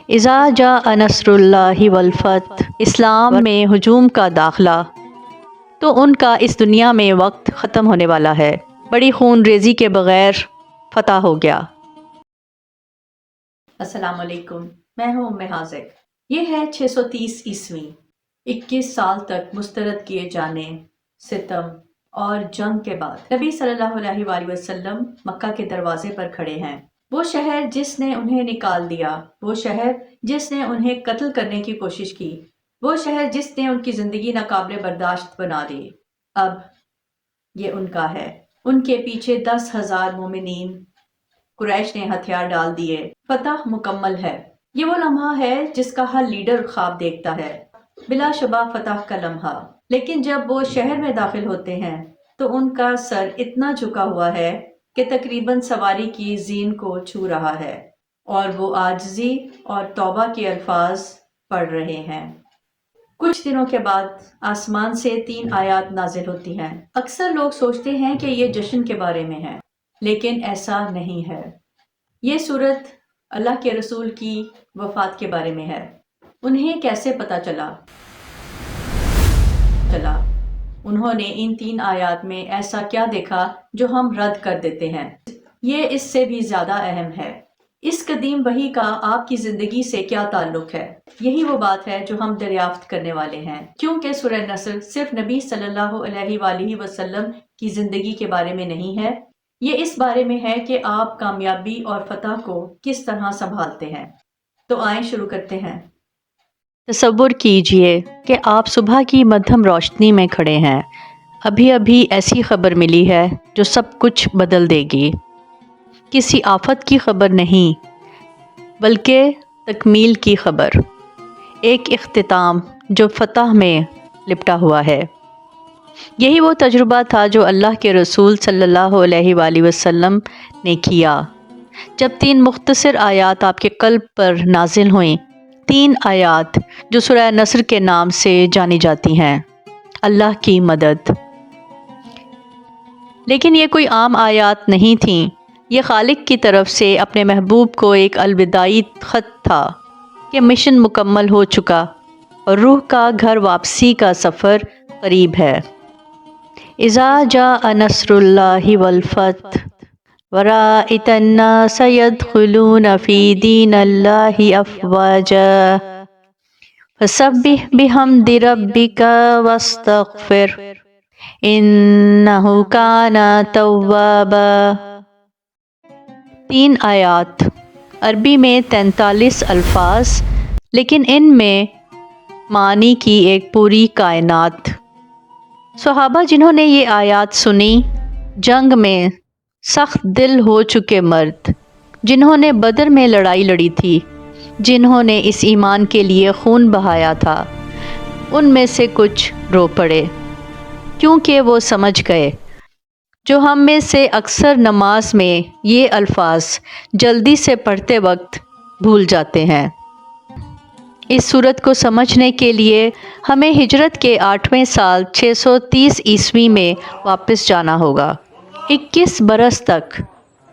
اذا جاء نصر اللہ والفتح، اسلام میں ہجوم کا داخلہ، تو ان کا اس دنیا میں وقت ختم ہونے والا ہے، بڑی خون ریزی کے بغیر فتح ہو گیا۔ السلام علیکم، میں ہوں ام حاذق۔ یہ ہے 630 عیسوی، 21 سال تک مسترد کیے جانے، ستم اور جنگ کے بعد نبی صلی اللہ علیہ وآلہ وسلم مکہ کے دروازے پر کھڑے ہیں۔ وہ شہر جس نے انہیں نکال دیا، وہ شہر جس نے انہیں قتل کرنے کی کوشش کی، وہ شہر جس نے ان کی زندگی ناقابل برداشت بنا دی، اب یہ ان کا ہے۔ ان کے پیچھے 10,000 مومنین قریش نے ہتھیار ڈال دیے، فتح مکمل ہے۔ یہ وہ لمحہ ہے جس کا ہر لیڈر خواب دیکھتا ہے، بلا شبہ فتح کا لمحہ۔ لیکن جب وہ شہر میں داخل ہوتے ہیں تو ان کا سر اتنا جھکا ہوا ہے کہ تقریباً سواری کی زین کو چھو رہا ہے، اور وہ عاجزی اور توبہ کے الفاظ پڑھ رہے ہیں۔ کچھ دنوں کے بعد آسمان سے 3 آیات نازل ہوتی ہیں۔ اکثر لوگ سوچتے ہیں کہ یہ جشن کے بارے میں ہے، لیکن ایسا نہیں ہے۔ یہ صورت اللہ کے رسول کی وفات کے بارے میں ہے۔ انہیں کیسے پتہ چلا؟ انہوں نے ان 3 آیات میں ایسا کیا دیکھا جو ہم رد کر دیتے ہیں؟ یہ اس سے بھی زیادہ اہم ہے۔ اس قدیم وحی کا آپ کی زندگی سے کیا تعلق ہے؟ یہی وہ بات ہے جو ہم دریافت کرنے والے ہیں، کیونکہ سورہ نصر صرف نبی صلی اللہ علیہ وآلہ وسلم کی زندگی کے بارے میں نہیں ہے، یہ اس بارے میں ہے کہ آپ کامیابی اور فتح کو کس طرح سنبھالتے ہیں۔ تو آئیں شروع کرتے ہیں۔ تصور کیجئے کہ آپ صبح کی مدھم روشنی میں کھڑے ہیں، ابھی ابھی ایسی خبر ملی ہے جو سب کچھ بدل دے گی۔ کسی آفت کی خبر نہیں، بلکہ تکمیل کی خبر، ایک اختتام جو فتح میں لپٹا ہوا ہے۔ یہی وہ تجربہ تھا جو اللہ کے رسول صلی اللہ علیہ وآلہ وسلم نے کیا جب 3 مختصر آیات آپ کے قلب پر نازل ہوئیں، 3 آیات جو سورہ نصر کے نام سے جانی جاتی ہیں، اللہ کی مدد۔ لیکن یہ کوئی عام آیات نہیں تھیں، یہ خالق کی طرف سے اپنے محبوب کو ایک الوداعی خط تھا کہ مشن مکمل ہو چکا اور روح کا گھر واپسی کا سفر قریب ہے۔ اذا جاء نصر اللہ والفتح ورأیت الناس يدخلون فی دین اللہ افواجا فسبح بحمد ربک واستغفر انہ کان توابا۔ 3 آیات، عربی میں 43 الفاظ، لیکن ان میں معنی کی ایک پوری کائنات۔ صحابہ جنہوں نے یہ آیات سنی، جنگ میں سخت دل ہو چکے مرد، جنہوں نے بدر میں لڑائی لڑی تھی، جنہوں نے اس ایمان کے لیے خون بہایا تھا، ان میں سے کچھ رو پڑے، کیونکہ وہ سمجھ گئے جو ہم میں سے اکثر نماز میں یہ الفاظ جلدی سے پڑھتے وقت بھول جاتے ہیں۔ اس صورت کو سمجھنے کے لیے ہمیں ہجرت کے 8ویں سال 630 عیسوی میں واپس جانا ہوگا۔ 21 برس تک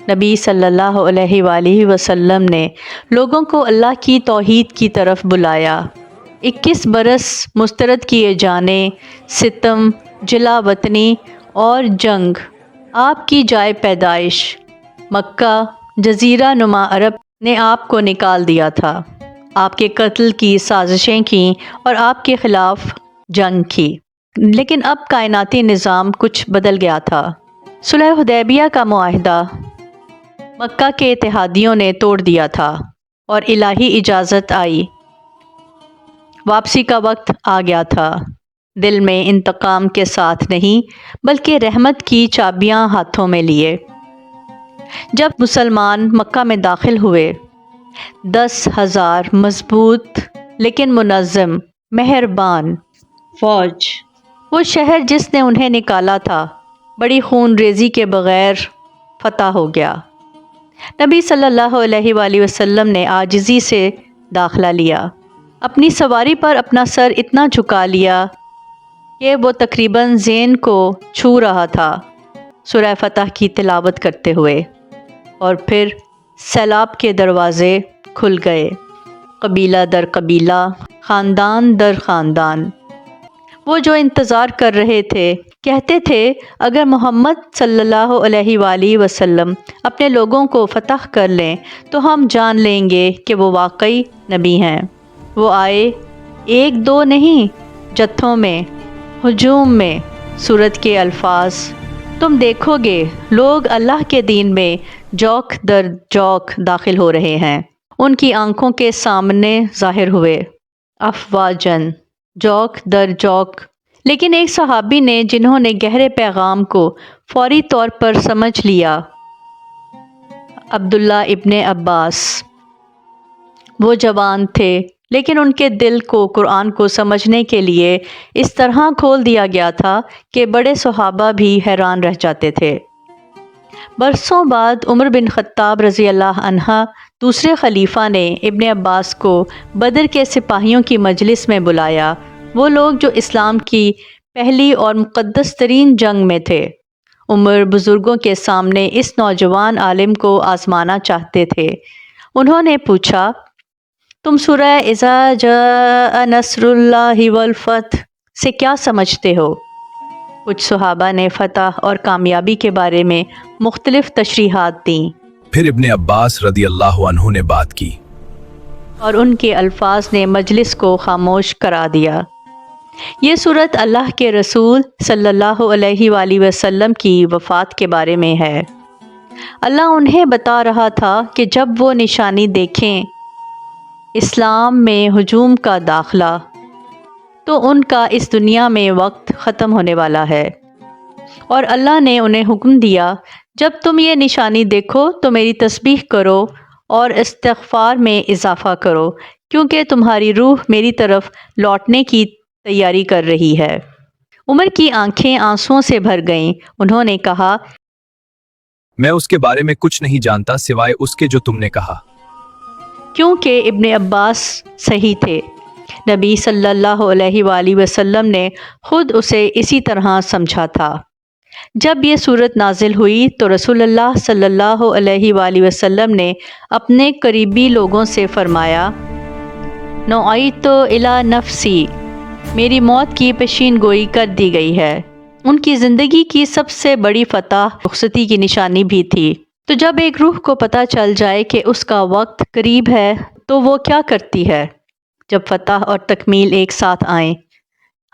نبی صلی اللہ علیہ وآلہ وسلم نے لوگوں کو اللہ کی توحید کی طرف بلایا۔ 21 برس مسترد کیے جانے، ستم، جلا وطنی اور جنگ۔ آپ کی جائے پیدائش مکہ، جزیرہ نما عرب نے آپ کو نکال دیا تھا، آپ کے قتل کی سازشیں کیں اور آپ کے خلاف جنگ کی۔ لیکن اب کائناتی نظام کچھ بدل گیا تھا۔ صلح حدیبیہ کا معاہدہ مکہ کے اتحادیوں نے توڑ دیا تھا اور الہی اجازت آئی، واپسی کا وقت آ گیا تھا۔ دل میں انتقام کے ساتھ نہیں، بلکہ رحمت کی چابیاں ہاتھوں میں لیے۔ جب مسلمان مکہ میں داخل ہوئے، 10,000 مضبوط لیکن منظم، مہربان فوج، وہ شہر جس نے انہیں نکالا تھا، بڑی خون ریزی کے بغیر فتح ہو گیا۔ نبی صلی اللہ علیہ وآلہ وسلم نے عاجزی سے داخلہ لیا، اپنی سواری پر اپنا سر اتنا جھکا لیا کہ وہ تقریباً زین کو چھو رہا تھا، سورہ فتح کی تلاوت کرتے ہوئے، اور پھر سیلاب کے دروازے کھل گئے۔ قبیلہ در قبیلہ، خاندان در خاندان۔ وہ جو انتظار کر رہے تھے، کہتے تھے اگر محمد صلی اللہ علیہ وآلہ وسلم اپنے لوگوں کو فتح کر لیں تو ہم جان لیں گے کہ وہ واقعی نبی ہیں۔ وہ آئے، ایک دو نہیں، جتھوں میں، ہجوم میں۔ سورت کے الفاظ تم دیکھو گے لوگ اللہ کے دین میں جوک در جوک داخل ہو رہے ہیں، ان کی آنکھوں کے سامنے ظاہر ہوئے، افواجن، جوک در جوک۔ لیکن ایک صحابی نے جنہوں نے گہرے پیغام کو فوری طور پر سمجھ لیا، عبداللہ ابن عباس، وہ جوان تھے لیکن ان کے دل کو قرآن کو سمجھنے کے لیے اس طرح کھول دیا گیا تھا کہ بڑے صحابہ بھی حیران رہ جاتے تھے۔ برسوں بعد عمر بن خطاب رضی اللہ عنہ دوسرے خلیفہ نے ابن عباس کو بدر کے سپاہیوں کی مجلس میں بلایا، وہ لوگ جو اسلام کی پہلی اور مقدس ترین جنگ میں تھے۔ عمر بزرگوں کے سامنے اس نوجوان عالم کو آزمانا چاہتے تھے۔ انہوں نے پوچھا، تم سورہ اذا جاء نصر اللہ والفتح سے کیا سمجھتے ہو؟ کچھ صحابہ نے فتح اور کامیابی کے بارے میں مختلف تشریحات دیں۔ پھر ابن عباس رضی اللہ عنہ نے بات کی اور ان کے الفاظ نے مجلس کو خاموش کرا دیا۔ یہ صورت اللہ کے رسول صلی اللہ علیہ وآلہ وسلم کی وفات کے بارے میں ہے۔ اللہ انہیں بتا رہا تھا کہ جب وہ نشانی دیکھیں اسلام میں ہجوم کا داخلہ، تو ان کا اس دنیا میں وقت ختم ہونے والا ہے، اور اللہ نے انہیں حکم دیا جب تم یہ نشانی دیکھو تو میری تسبیح کرو اور استغفار میں اضافہ کرو، کیونکہ تمہاری روح میری طرف لوٹنے کی تیاری کر رہی ہے۔ عمر کی آنکھیں آنسوؤں سے بھر گئیں۔ انہوں نے کہا، میں اس کے بارے میں کچھ نہیں جانتا سوائے اس کے جو تم نے کہا۔ کیونکہ ابن عباس صحیح تھے، نبی صلی اللہ علیہ وآلہ وسلم نے خود اسے اسی طرح سمجھا تھا۔ جب یہ صورت نازل ہوئی تو رسول اللہ صلی اللہ علیہ وآلہ وسلم نے اپنے قریبی لوگوں سے فرمایا، نُعِیتُ الی نفسی، میری موت کی پیشین گوئی کر دی گئی ہے۔ ان کی زندگی کی سب سے بڑی فتح رخصتی کی نشانی بھی تھی۔ تو جب ایک روح کو پتہ چل جائے کہ اس کا وقت قریب ہے تو وہ کیا کرتی ہے؟ جب فتح اور تکمیل ایک ساتھ آئیں،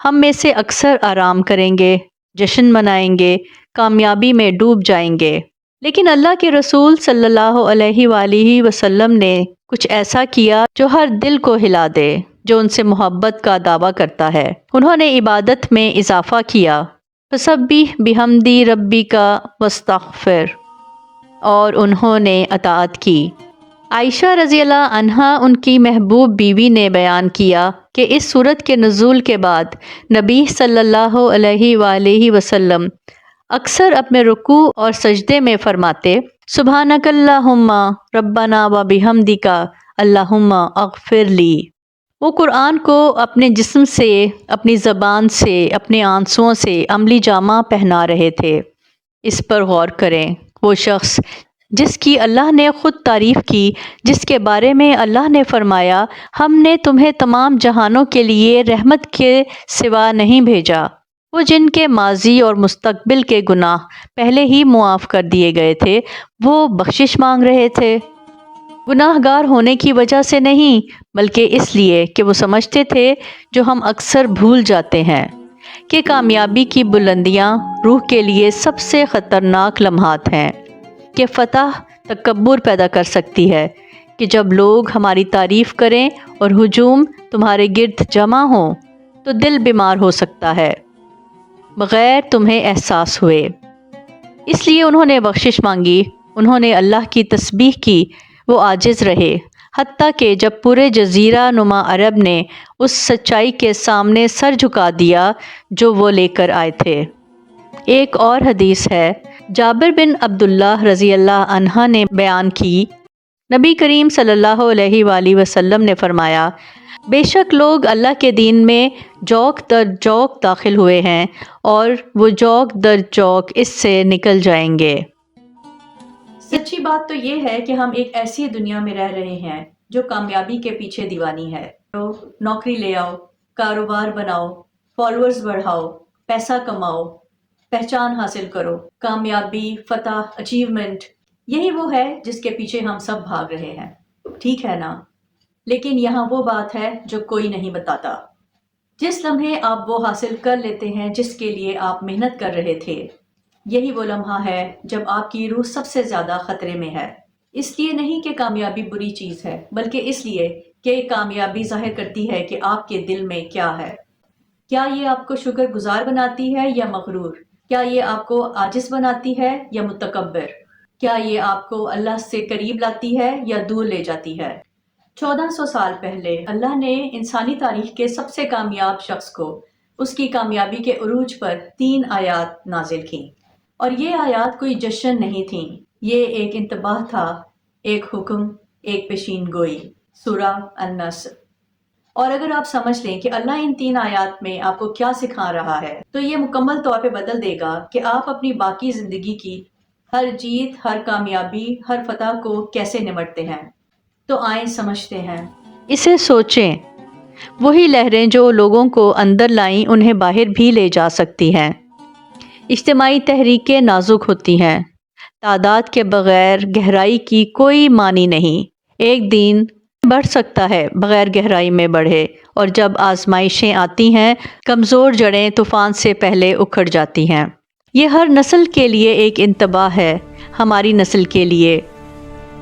ہم میں سے اکثر آرام کریں گے، جشن منائیں گے، کامیابی میں ڈوب جائیں گے۔ لیکن اللہ کے رسول صلی اللہ علیہ وآلہ وسلم نے کچھ ایسا کیا جو ہر دل کو ہلا دے، جو ان سے محبت کا دعویٰ کرتا ہے۔ انہوں نے عبادت میں اضافہ کیا، فسبح بحمد ربک واستغفر، اور انہوں نے اطاعت کی۔ عائشہ رضی اللہ عنہا ان کی محبوب بیوی نے بیان کیا کہ اس سورت کے نزول کے بعد نبی صلی اللہ علیہ وآلہ وسلم اکثر اپنے رکوع اور سجدے میں فرماتے، سبحانک اللہم ربنا و بحمدک اللہم اغفر لی۔ وہ قرآن کو اپنے جسم سے، اپنی زبان سے، اپنے آنسوؤں سے عملی جامہ پہنا رہے تھے۔ اس پر غور کریں، وہ شخص جس کی اللہ نے خود تعریف کی، جس کے بارے میں اللہ نے فرمایا، ہم نے تمہیں تمام جہانوں کے لیے رحمت کے سوا نہیں بھیجا، وہ جن کے ماضی اور مستقبل کے گناہ پہلے ہی معاف کر دیے گئے تھے، وہ بخشش مانگ رہے تھے، گناہ گار ہونے کی وجہ سے نہیں، بلکہ اس لیے کہ وہ سمجھتے تھے جو ہم اکثر بھول جاتے ہیں کہ کامیابی کی بلندیاں روح کے لیے سب سے خطرناک لمحات ہیں، کہ فتح تکبر پیدا کر سکتی ہے، کہ جب لوگ ہماری تعریف کریں اور ہجوم تمہارے گرد جمع ہوں تو دل بیمار ہو سکتا ہے بغیر تمہیں احساس ہوئے۔ اس لیے انہوں نے بخشش مانگی، انہوں نے اللہ کی تسبیح کی، وہ عاجز رہے، حتیٰ کہ جب پورے جزیرہ نما عرب نے اس سچائی کے سامنے سر جھکا دیا جو وہ لے کر آئے تھے۔ ایک اور حدیث ہے، جابر بن عبداللہ رضی اللہ عنہ نے بیان کی، نبی کریم صلی اللہ علیہ وآلہ وسلم نے فرمایا، بے شک لوگ اللہ کے دین میں جوک در جوک داخل ہوئے ہیں اور وہ جوک در جوک اس سے نکل جائیں گے۔ سچی بات تو یہ ہے کہ ہم ایک ایسی دنیا میں رہ رہے ہیں جو کامیابی کے پیچھے دیوانی ہے۔ تو نوکری لے آؤ، کاروبار بناؤ، فالوورز بڑھاؤ، پیسہ کماؤ، پہچان حاصل کرو۔ کامیابی، فتح، اچیومنٹ، یہی وہ ہے جس کے پیچھے ہم سب بھاگ رہے ہیں، ٹھیک ہے نا؟ لیکن یہاں وہ بات ہے جو کوئی نہیں بتاتا۔ جس لمحے آپ وہ حاصل کر لیتے ہیں جس کے لیے آپ محنت کر رہے تھے، یہی وہ لمحہ ہے جب آپ کی روح سب سے زیادہ خطرے میں ہے۔ اس لیے نہیں کہ کامیابی بری چیز ہے، بلکہ اس لیے کہ کامیابی ظاہر کرتی ہے کہ آپ کے دل میں کیا ہے۔ کیا یہ آپ کو شکر گزار بناتی ہے یا مغرور؟ کیا یہ آپ کو عاجز بناتی ہے یا متکبر؟ کیا یہ آپ کو اللہ سے قریب لاتی ہے یا دور لے جاتی ہے؟ 1400 سال پہلے اللہ نے انسانی تاریخ کے سب سے کامیاب شخص کو اس کی کامیابی کے عروج پر 3 آیات نازل کیں، اور یہ آیات کوئی جشن نہیں تھیں، یہ ایک انتباہ تھا، ایک حکم، ایک پیشین گوئی۔ سورہ النصر۔ اور اگر آپ سمجھ لیں کہ اللہ ان 3 آیات میں آپ کو کیا سکھا رہا ہے، تو یہ مکمل طور پہ بدل دے گا کہ آپ اپنی باقی زندگی کی ہر جیت، ہر کامیابی، ہر فتح کو کیسے نمٹتے ہیں۔ تو آئیں سمجھتے ہیں۔ اسے سوچیں، وہی لہریں جو لوگوں کو اندر لائیں انہیں باہر بھی لے جا سکتی ہیں۔ اجتماعی تحریکیں نازک ہوتی ہیں، تعداد کے بغیر گہرائی کی کوئی معنی نہیں۔ ایک دین بڑھ سکتا ہے بغیر گہرائی میں بڑھے، اور جب آزمائشیں آتی ہیں، کمزور جڑیں طوفان سے پہلے اکھڑ جاتی ہیں۔ یہ ہر نسل کے لیے ایک انتباہ ہے، ہماری نسل کے لیے۔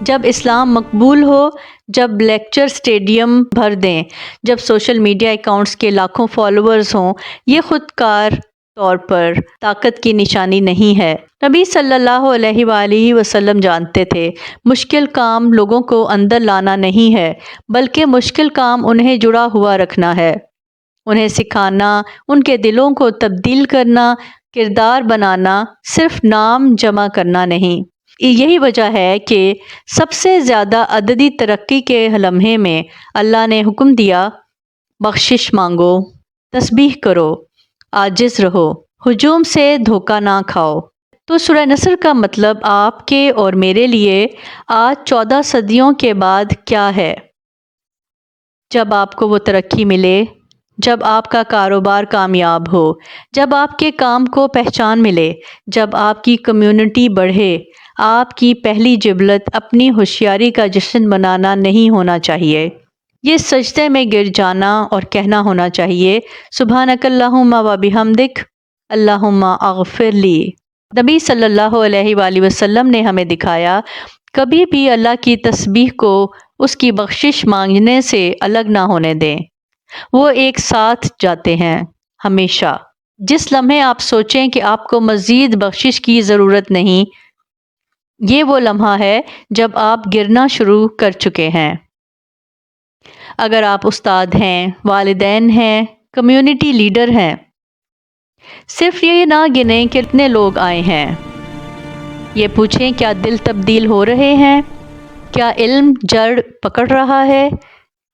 جب اسلام مقبول ہو، جب لیکچر سٹیڈیم بھر دیں، جب سوشل میڈیا اکاؤنٹس کے لاکھوں فالوورز ہوں، یہ خود کار طور پر طاقت کی نشانی نہیں ہے۔ نبی صلی اللہ علیہ وآلہ وسلم جانتے تھے، مشکل کام لوگوں کو اندر لانا نہیں ہے، بلکہ مشکل کام انہیں جڑا ہوا رکھنا ہے، انہیں سکھانا، ان کے دلوں کو تبدیل کرنا، کردار بنانا، صرف نام جمع کرنا نہیں۔ یہی وجہ ہے کہ سب سے زیادہ عددی ترقی کے لمحے میں اللہ نے حکم دیا، بخشش مانگو، تسبیح کرو، عاجز رہو، ہجوم سے دھوکہ نہ کھاؤ۔ تو سورہ نصر کا مطلب آپ کے اور میرے لیے آج 14 صدیوں کے بعد کیا ہے؟ جب آپ کو وہ ترقی ملے، جب آپ کا کاروبار کامیاب ہو، جب آپ کے کام کو پہچان ملے، جب آپ کی کمیونٹی بڑھے، آپ کی پہلی جبلت اپنی ہوشیاری کا جشن منانا نہیں ہونا چاہیے، یہ سجدے میں گر جانا اور کہنا ہونا چاہیے، سبحانک اللہم و بحمدک اللہم اغفر لی۔ نبی صلی اللہ علیہ وآلہ وسلم نے ہمیں دکھایا، کبھی بھی اللہ کی تسبیح کو اس کی بخشش مانگنے سے الگ نہ ہونے دیں، وہ ایک ساتھ جاتے ہیں ہمیشہ۔ جس لمحے آپ سوچیں کہ آپ کو مزید بخشش کی ضرورت نہیں، یہ وہ لمحہ ہے جب آپ گرنا شروع کر چکے ہیں۔ اگر آپ استاد ہیں، والدین ہیں، کمیونٹی لیڈر ہیں، صرف یہ نہ گنیں کہ کتنے لوگ آئے ہیں، یہ پوچھیں کیا دل تبدیل ہو رہے ہیں، کیا علم جڑ پکڑ رہا ہے،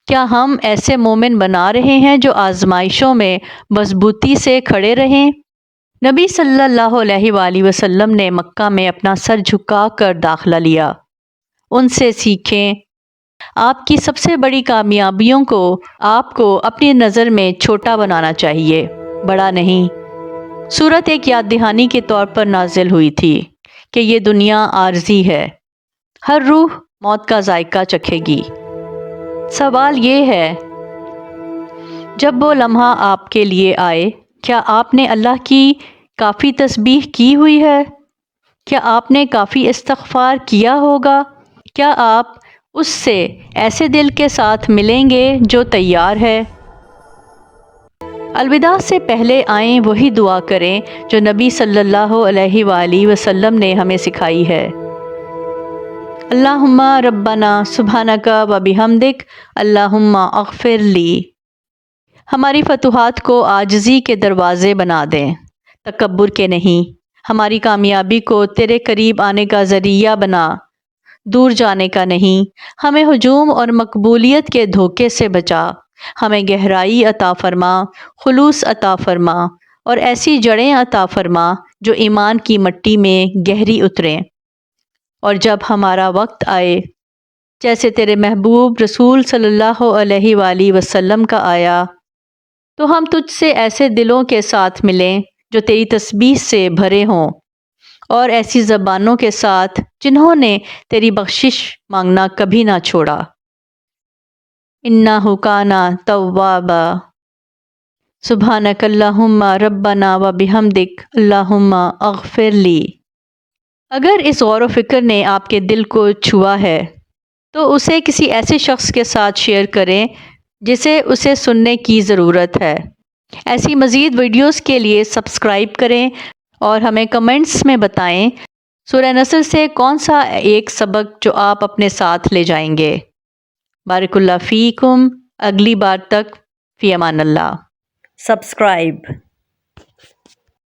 کیا ہم ایسے مومن بنا رہے ہیں جو آزمائشوں میں مضبوطی سے کھڑے رہیں۔ نبی صلی اللہ علیہ وآلہ وسلم نے مکہ میں اپنا سر جھکا کر داخلہ لیا۔ ان سے سیکھیں۔ آپ کی سب سے بڑی کامیابیوں کو آپ کو اپنی نظر میں چھوٹا بنانا چاہیے، بڑا نہیں۔ سورت ایک یاد دہانی کے طور پر نازل ہوئی تھی کہ یہ دنیا عارضی ہے، ہر روح موت کا ذائقہ چکھے گی۔ سوال یہ ہے، جب وہ لمحہ آپ کے لیے آئے، کیا آپ نے اللہ کی کافی تسبیح کی ہوئی ہے؟ کیا آپ نے کافی استغفار کیا ہوگا؟ کیا آپ اس سے ایسے دل کے ساتھ ملیں گے جو تیار ہے؟ الوداع سے پہلے آئیں وہی دعا کریں جو نبی صلی اللہ علیہ وآلہ وسلم نے ہمیں سکھائی ہے۔ اللہم ربنا سبحانک و بحمدک اللہم اغفر لی۔ ہماری فتوحات کو عاجزی کے دروازے بنا دیں، تکبر کے نہیں۔ ہماری کامیابی کو تیرے قریب آنے کا ذریعہ بنا، دور جانے کا نہیں۔ ہمیں ہجوم اور مقبولیت کے دھوکے سے بچا، ہمیں گہرائی عطا فرما، خلوص عطا فرما، اور ایسی جڑیں عطا فرما جو ایمان کی مٹی میں گہری اتریں، اور جب ہمارا وقت آئے جیسے تیرے محبوب رسول صلی اللہ علیہ وآلہ وسلم کا آیا، تو ہم تجھ سے ایسے دلوں کے ساتھ ملیں جو تیری تسبیح سے بھرے ہوں، اور ایسی زبانوں کے ساتھ جنہوں نے تیری بخشش مانگنا کبھی نہ چھوڑا۔ انہ کان توابا۔ سبحانک اللہم ربنا و بحمدک اللہم اغفر لی۔ اگر اس غور و فکر نے آپ کے دل کو چھوا ہے تو اسے کسی ایسے شخص کے ساتھ شیئر کریں جسے اسے سننے کی ضرورت ہے۔ ایسی مزید ویڈیوز کے لیے سبسکرائب کریں اور ہمیں کمنٹس میں بتائیں سورہ نصر سے کون سا ایک سبق جو آپ اپنے ساتھ لے جائیں گے۔ بارک اللہ فیکم۔ اگلی بار تک فی امان اللہ۔ سبسکرائب۔